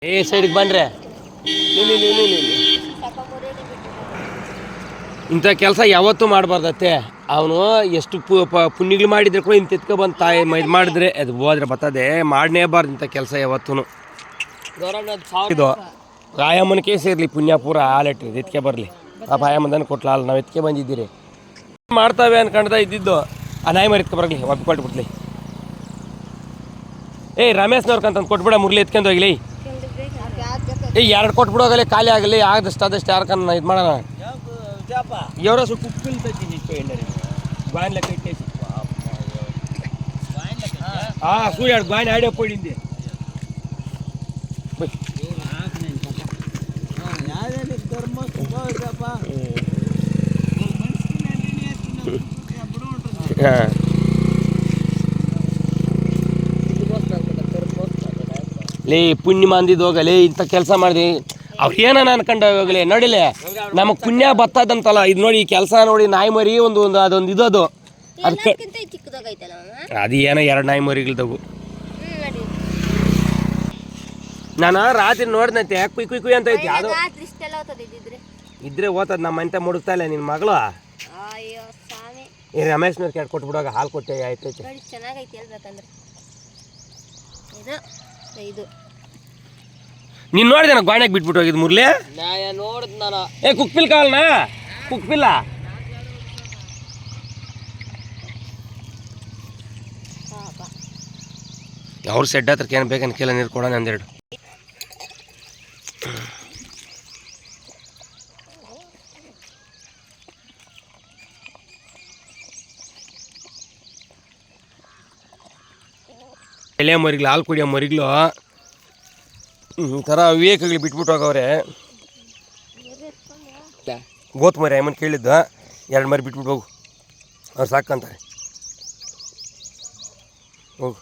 ಸೈಡ್ಗೆ ಬಂದ್ರೆ ಇಂಥ ಕೆಲಸ ಯಾವತ್ತೂ ಮಾಡಬಾರ್ದತ್ತೆ. ಅವನು ಎಷ್ಟು ಪುಣ್ಯಗಳು ಮಾಡಿದ್ರೆ ಕೂಡ ಇಂಥ ಎತ್ಕೊ ಬಂದು ತಾಯಿ ಇದು ಮಾಡಿದ್ರೆ ಅದು ಹೋದ್ರೆ ಬರ್ತದೆ. ಮಾಡನೇಬಾರ್ದು ಇಂಥ ಕೆಲಸ ಯಾವತ್ತೂ. ಇದು ಆಯಮ್ಮನ ಕೇಸ್ ಇರಲಿ, ಪುಣ್ಯ ಪೂರ ಹಾಲೆಟ್ರಿ ಎತ್ಕೆ ಬರಲಿ. ಪಾಪ ಆಯಮ್ಮದನ್ನು ಕೊಟ್ಲ ಅಲ್ಲ, ನಾವು ಎತ್ಕೆ ಬಂದಿದ್ದೀರಿ ಮಾಡ್ತಾವೆ ಅನ್ಕೊಂಡ್ದ ಇದ್ದಿದ್ದು. ಆ ನಾಯಿ ಮರಿ ಎತ್ಕೊ ಬರಲಿ, ಒಪ್ಪಿಕೊಟ್ಬಿಟ್ಲಿ. ರಮೇಶ್ನವ್ರಕಂತಂದು ಕೊಟ್ಬಿಡ, ಮುರ್ಲಿ ಎತ್ಕೊಂಡು ಹೋಗ್ಲಿ. ಎರಡು ಕೊಟ್ಬಿಡೋಗಲಿ, ಖಾಲಿ ಆಗಲಿ, ಆದಷ್ಟು ಆದಷ್ಟು ಯಾರಕನ್ನ ಇದು ಮಾಡೋಣ. ఎవరో కుక్కలు తెచ్చిపోయినారు బాయిన్లో పెట్టేసి చూడాడు బాయిన్ ఆడే పోయింది. ಲೇ ಪುಣ್ಯ ಮಂದಿದ್ದು ಹೋಗಲಿ, ಇಂಥ ಕೆಲಸ ಮಾಡಿದೆ ಅವ್ರು ಏನಾನ ಅನ್ಕೊಂಡು ಹೋಗಲಿ. ನೋಡಿಲೆ ನಮಗೆ ಪುಣ್ಯ ಬರ್ತದಂತಲ್ಲ. ಇದು ನೋಡಿ ಈ ಕೆಲಸ ನೋಡಿ, ನಾಯಿ ಮರಿ ಒಂದು ಅದೊಂದು ಇದದು ಅದಕ್ಕೆ ಅದು ಏನೋ 2 ನಾಯಿ ಮರಿಗಳ್ದವು. ನಾನು ರಾತ್ರಿ ನೋಡ್ದಂತೆ ಕುಯ್ ಕುಯ್ ಕುಯ್ ಅಂತ ಐತಿ. ಅದು ಇದ್ರೆ ಓದ್ತದ. ನಮ್ಮ ಮನೆ ಮುಡುಕ್ತಾ ಇಲ್ಲ ನಿನ್ನ ಮಗಳು. ಈ ರಮೇಶ್ನವ್ರು ಕೆಟ್ಟು ಕೊಟ್ಬಿಡುವಾಗ ಹಾಲು ಕೊಟ್ಟೆ ಆಯ್ತೈತೆ. ನೀನು ನೋಡಿದೆ ನಾ ಗಾಣ್ಯಾಗ ಬಿಟ್ಬಿಟ್ಟು ಹೋಗಿದ್ದು ಮುರ್ಲಿ. ನೋಡಿದ್ ನಾನು ಕುಕ್ಪಿಲ್ ಕಾಲ್ನಾ ಕುಕ್ಪಿಲ್ಲ. ಅವ್ರ ಸೆಡ್ ಹತ್ರಕ್ಕೆ ಏನು ಬೇಕಂತ ಕೇಳ ನೀರು ಕೊಡೋಣ ಒಂದೆರಡು. ಎಲೆ ಮರಿಗಳು, ಹಾಲು ಕುಡಿಯೋ ಮರಿಗಳು ಥರ ವಿವೇಕಗಳು ಬಿಟ್ಬಿಟ್ಟು ಹೋಗವ್ರೆ. ಗೋತ್ ಮರಿ ಅಮ್ಮನ ಕೇಳಿದ್ದು 2 ಮರಿ ಬಿಟ್ಬಿಟ್ಟು ಹೋಗು, ಅವ್ರು ಸಾಕಂತಾರೆ. ಹೋಗು.